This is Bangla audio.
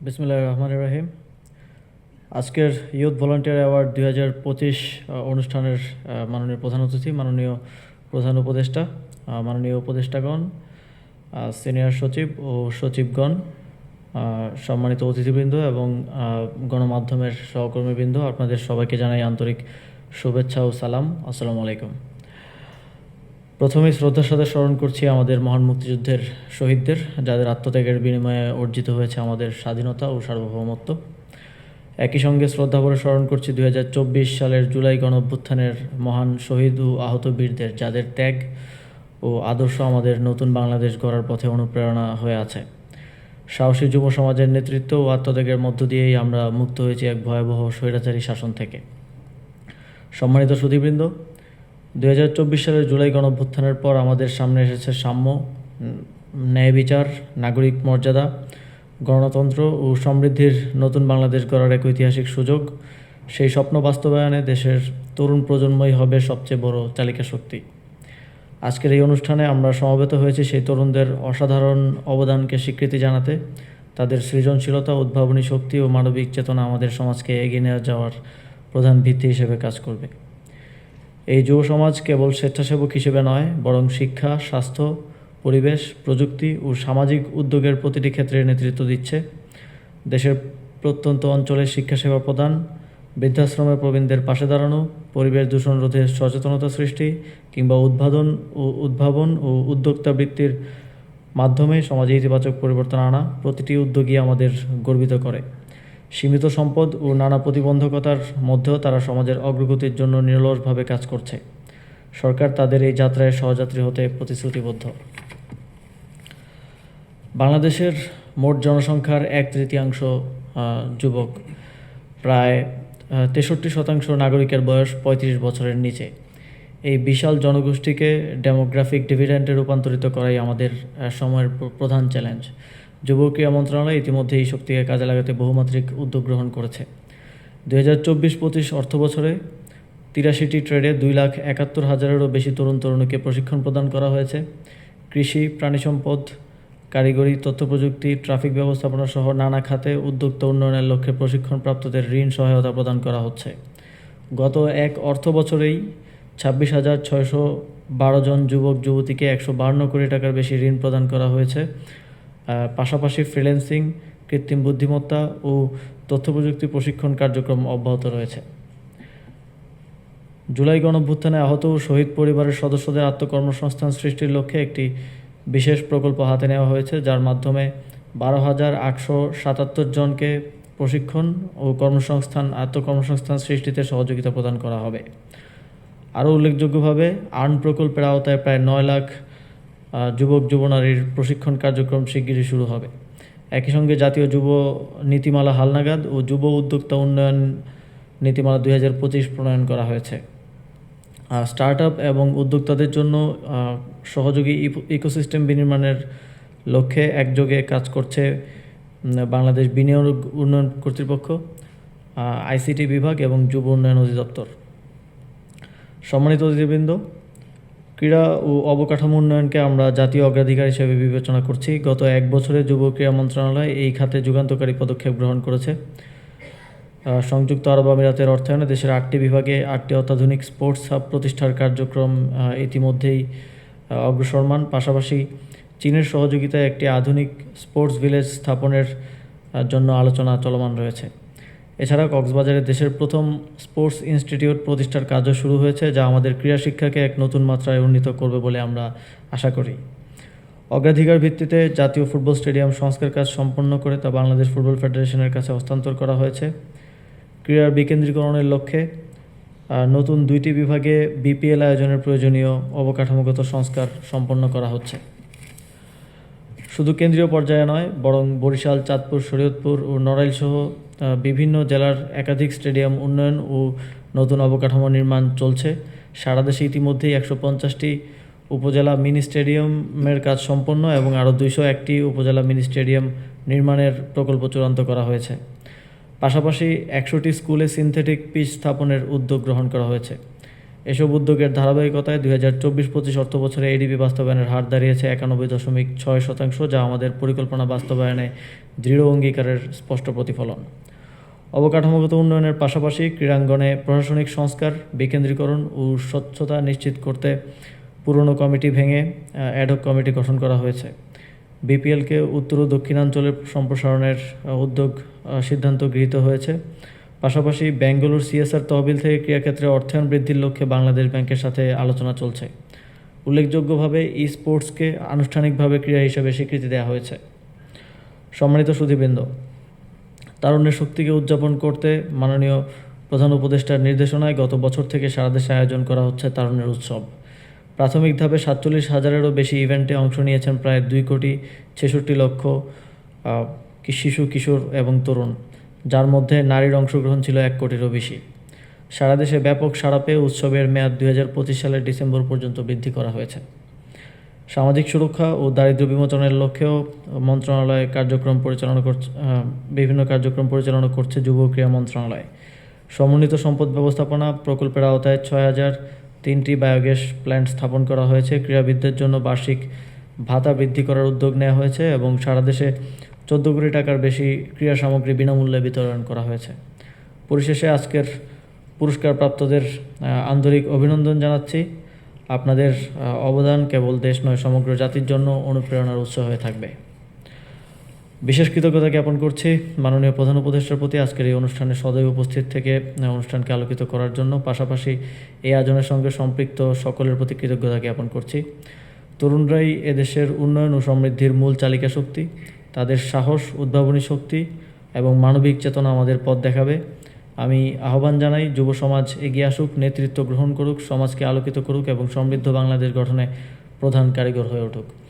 বিসমিল্লাহির রহমানির রহিম। আজকের ইয়ুথ ভলান্টিয়ার অ্যাওয়ার্ড 2025 অনুষ্ঠানের মাননীয় প্রধান অতিথি, মাননীয় প্রধান উপদেষ্টা, মাননীয় উপদেষ্টাগণ, সিনিয়র সচিব ও সচিবগণ, সম্মানিত অতিথিবৃন্দ এবং গণমাধ্যমের সহকর্মীবৃন্দ, আপনাদের সবাইকে জানাই আন্তরিক শুভেচ্ছা ও সালাম। আসসালামু আলাইকুম। প্রথমেই শ্রদ্ধার সাথে স্মরণ করছি আমাদের মহান মুক্তিযুদ্ধের শহীদদের, যাদের আত্মত্যাগের বিনিময়ে অর্জিত হয়েছে আমাদের স্বাধীনতা ও সার্বভৌমত্ব। একই সঙ্গে শ্রদ্ধাভরে স্মরণ করছি 2024 সালের জুলাই গণঅভ্যুত্থানের মহান শহীদ ও আহত বীরদের, যাদের ত্যাগ ও আদর্শ আমাদের নতুন বাংলাদেশ গড়ার পথে অনুপ্রেরণা হয়ে আছে। সাহসী যুব সমাজের নেতৃত্ব ও আত্মত্যাগের মধ্য দিয়েই আমরা মুক্ত হয়েছি এক ভয়াবহ স্বৈরাচারী শাসন থেকে। সম্মানিত সুধীবৃন্দ, 2024 সালের জুলাই গণঅভ্যুত্থানের পর আমাদের সামনে এসেছে সাম্য, ন্যায় বিচার, নাগরিক মর্যাদা, গণতন্ত্র ও সমৃদ্ধির নতুন বাংলাদেশ গড়ার এক ঐতিহাসিক সুযোগ। সেই স্বপ্ন বাস্তবায়নে দেশের তরুণ প্রজন্মই হবে সবচেয়ে বড় চালিকা শক্তি। আজকের এই অনুষ্ঠানে আমরা সমবেত হয়েছি সেই তরুণদের অসাধারণ অবদানকে স্বীকৃতি জানাতে। তাদের সৃজনশীলতা, উদ্ভাবনী শক্তি ও মানবিক চেতনা আমাদের সমাজকে এগিয়ে নিয়ে যাওয়ার প্রধান ভিত্তি হিসেবে কাজ করবে। এই যুব সমাজ কেবল স্বেচ্ছাসেবক হিসেবে নয়, বরং শিক্ষা, স্বাস্থ্য, পরিবেশ, প্রযুক্তি ও সামাজিক উদ্যোগের প্রতিটি ক্ষেত্রে নেতৃত্ব দিচ্ছে। দেশের প্রত্যন্ত অঞ্চলে শিক্ষাসেবা প্রদান, বৃদ্ধাশ্রমে প্রবীণদের পাশে দাঁড়ানো, পরিবেশ দূষণ রোধে সচেতনতা সৃষ্টি কিংবা উদ্ভাবন ও উদ্যোক্তা বৃত্তির মাধ্যমে সমাজে ইতিবাচক পরিবর্তন আনা, প্রতিটি উদ্যোগই আমাদের গর্বিত করে। সীমিত সম্পদ ও নানা প্রতিবন্ধকতার মধ্যেও তারা সমাজের অগ্রগতির জন্য নিরলসভাবে কাজ করছে। সরকার তাদের এই যাত্রায় সহযাত্রী হতে প্রতিশ্রুতিবদ্ধ। বাংলাদেশের মোট জনসংখ্যার 1/3 যুবক, প্রায় 63% নাগরিকের বয়স 35 বছরের নিচে। এই বিশাল জনগোষ্ঠীকে ডেমোগ্রাফিক ডিভিডেন্ডে রূপান্তরিত করাই আমাদের সময়ের প্রধান চ্যালেঞ্জ। যুব ক্রীড়া মন্ত্রণালয় ইতিমধ্যে এই শক্তিকে কাজে লাগাতে বহুমাত্রিক উদ্যোগ গ্রহণ করেছে। 2024-25 অর্থবছরে 83টি ট্রেডে 2,71,000-এরও বেশি তরুণ তরুণীকে প্রশিক্ষণ প্রদান করা হয়েছে। কৃষি, প্রাণিসম্পদ, কারিগরি, তথ্যপ্রযুক্তি, ট্রাফিক ব্যবস্থাপনা সহ নানা খাতে উদ্যোক্তা উন্নয়নের লক্ষ্যে প্রশিক্ষণপ্রাপ্তদের ঋণ সহায়তা প্রদান করা হচ্ছে। গত এক অর্থ বছরেই 26,612 জন যুবক যুবতীকে 152 কোটি টাকার বেশি ঋণ প্রদান করা হয়েছে। পাশাপাশি ফ্রিল্যান্সিং, কৃত্রিম বুদ্ধিমত্তা ও তথ্যপ্রযুক্তি প্রশিক্ষণ কার্যক্রম অব্যাহত রয়েছে। জুলাই গণঅভ্যুত্থানে আহত ও শহীদ পরিবারের সদস্যদের আত্মকর্মসংস্থান সৃষ্টির লক্ষ্যে একটি বিশেষ প্রকল্প হাতে নেওয়া হয়েছে, যার মাধ্যমে 12,877 জনকে প্রশিক্ষণ ও আত্মকর্মসংস্থান সৃষ্টিতে সহযোগিতা প্রদান করা হবে। আরও উল্লেখযোগ্যভাবে আর্ন প্রকল্পের আওতায় প্রায় 9 লাখ যুবক যুবনারীর প্রশিক্ষণ কার্যক্রম শিগগিরই শুরু হবে। একই সঙ্গে জাতীয় যুব নীতিমালা হালনাগাদ ও যুব উদ্যোক্তা উন্নয়ন নীতিমালা 2025 প্রণয়ন করা হয়েছে। স্টার্টআপ এবং উদ্যোক্তাদের জন্য সহযোগী ইকোসিস্টেম বিনির্মাণের লক্ষ্যে একযোগে কাজ করছে বাংলাদেশ বিনিয়োগ উন্নয়ন কর্তৃপক্ষ, আইসিটি বিভাগ এবং যুব উন্নয়ন অধিদপ্তর। সম্মানিত অতিথিবৃন্দ, ক্রীড়া ও অবকাঠামো উন্নয়নকে আমরা জাতীয় অগ্রাধিকার হিসেবে বিবেচনা করছি। গত এক বছরে যুব ক্রীড়া মন্ত্রণালয় এই খাতে যুগান্তকারী পদক্ষেপ গ্রহণ করেছে। সংযুক্ত আরব আমিরাতের অর্থায়নে দেশের 8টি বিভাগে 8টি অত্যাধুনিক স্পোর্টস হাব প্রতিষ্ঠার কার্যক্রম ইতিমধ্যেই অগ্রসরমান। পাশাপাশি চীনের সহযোগিতায় একটি আধুনিক স্পোর্টস ভিলেজ স্থাপনের জন্য আলোচনা চলমান রয়েছে। এছাড়া কক্সবাজারে দেশের প্রথম স্পোর্টস ইনস্টিটিউট প্রতিষ্ঠার কাজও শুরু হয়েছে, যা আমাদের ক্রীড়া শিক্ষাকে এক নতুন মাত্রায় উন্নীত করবে বলে আমরা আশা করি। অগ্রাধিকার ভিত্তিতে জাতীয় ফুটবল স্টেডিয়াম সংস্কার কাজ সম্পন্ন করে তা বাংলাদেশ ফুটবল ফেডারেশনের কাছে হস্তান্তর করা হয়েছে। ক্রীড়ার বিকেন্দ্রীকরণের লক্ষ্যে নতুন 2টি বিভাগে বিপিএল আয়োজনের প্রয়োজনীয় অবকাঠামোগত সংস্কার সম্পন্ন করা হচ্ছে। শুধু কেন্দ্রীয় পর্যায়ে নয়, বরং বরিশাল, চাঁদপুর, শরীয়তপুর ও নড়াইল সহ বিভিন্ন জেলার একাধিক স্টেডিয়াম উন্নয়ন ও নতুন অবকাঠামো নির্মাণ চলছে। সারা দেশে ইতিমধ্যেই 150টি উপজেলা মিনি স্টেডিয়ামের কাজ সম্পন্ন এবং আরও 201টি উপজেলা মিনি স্টেডিয়াম নির্মাণের প্রকল্প চূড়ান্ত করা হয়েছে। পাশাপাশি 100টি স্কুলে সিনথেটিক পিচ স্থাপনের উদ্যোগ গ্রহণ করা হয়েছে। এসব উদ্যোগের ধারাবাহিকতায় 2024-25 অর্থবছরে এডিপি বাস্তবায়নের হার দাঁড়িয়েছে 91.6%, যা আমাদের পরিকল্পনা বাস্তবায়নে দৃঢ় অঙ্গীকারের স্পষ্ট প্রতিফলন। অবকাঠামোগত উন্নয়নের পাশাপাশি ক্রীড়াঙ্গনে প্রশাসনিক সংস্কার, বিকেন্দ্রীকরণ ও স্বচ্ছতা নিশ্চিত করতে পুরনো কমিটি ভেঙে অ্যাডহক কমিটি গঠন করা হয়েছে। বিপিএলকে উত্তর ও দক্ষিণাঞ্চলের সম্প্রসারণের সিদ্ধান্ত গৃহীত হয়েছে। পাশাপাশি বেঙ্গালুর সিএসআর তহবিল থেকে ক্রীড়াক্ষেত্রে অর্থায়ন বৃদ্ধির লক্ষ্যে বাংলাদেশ ব্যাংকের সাথে আলোচনা চলছে। উল্লেখযোগ্যভাবে ই স্পোর্টসকে আনুষ্ঠানিকভাবে ক্রীড়া হিসেবে স্বীকৃতি দেওয়া হয়েছে। সম্মানিত সুধীবৃন্দ, তারুণ্যের শক্তিকে উদযাপন করতে মাননীয় প্রধান উপদেষ্টার নির্দেশনায় গত বছর থেকে সারা দেশে আয়োজন করা হচ্ছে তারুণ্যের উৎসব। প্রাথমিক ধাপে 47,000-এরও বেশি ইভেন্টে অংশ নিয়েছেন প্রায় 2,66,00,000 শিশু, কিশোর এবং তরুণ, যার মধ্যে নারীর অংশগ্রহণ ছিল 1 কোটিরও বেশি। সারা দেশে ব্যাপক সাড়া পেয়ে উৎসবের মেয়াদ 2025 সালের ডিসেম্বর পর্যন্ত বৃদ্ধি করা হয়েছে। সামাজিক সুরক্ষা ও দারিদ্র্য বিমোচনের লক্ষ্যেও মন্ত্রণালয় বিভিন্ন কার্যক্রম পরিচালনা করছে যুব ক্রীড়া মন্ত্রণালয়। সমন্বিত সম্পদ ব্যবস্থাপনা প্রকল্পের আওতায় 6,003টি বায়োগ্যাস প্ল্যান্ট স্থাপন করা হয়েছে। ক্রীড়াবিদদের জন্য বার্ষিক ভাতা বৃদ্ধি করার উদ্যোগ নেওয়া হয়েছে এবং সারা দেশে 14 কোটি টাকার বেশি ক্রীড়া সামগ্রী বিনামূল্যে বিতরণ করা হয়েছে। পরিশেষে আজকের পুরস্কারপ্রাপ্তদের আন্তরিক অভিনন্দন জানাচ্ছি। আপনাদের অবদান কেবল দেশ নয়, সমগ্র জাতির জন্য অনুপ্রেরণার উৎস হয়ে থাকবে। বিশেষ কৃতজ্ঞতা জ্ঞাপন করছি মাননীয় প্রধান উপদেষ্টার প্রতি আজকের এই অনুষ্ঠানে সদয় উপস্থিত থেকে অনুষ্ঠানকে আলোকিত করার জন্য। পাশাপাশি এই আয়োজনের সঙ্গে সম্পৃক্ত সকলের প্রতি কৃতজ্ঞতা জ্ঞাপন করছি। তরুণরাই এদেশের উন্নয়ন ও সমৃদ্ধির মূল চালিকা শক্তি। তাদের সাহস, উদ্ভাবনী শক্তি এবং মানবিক চেতনা আমাদের পথ দেখাবে। আমি আহ্বান জানাই, যুব সমাজ এগিয়ে আসুক, নেতৃত্ব গ্রহণ করুক, সমাজকে আলোকিত করুক এবং সমৃদ্ধ বাংলাদেশ গঠনে প্রধান কারিগর হয়ে উঠুক।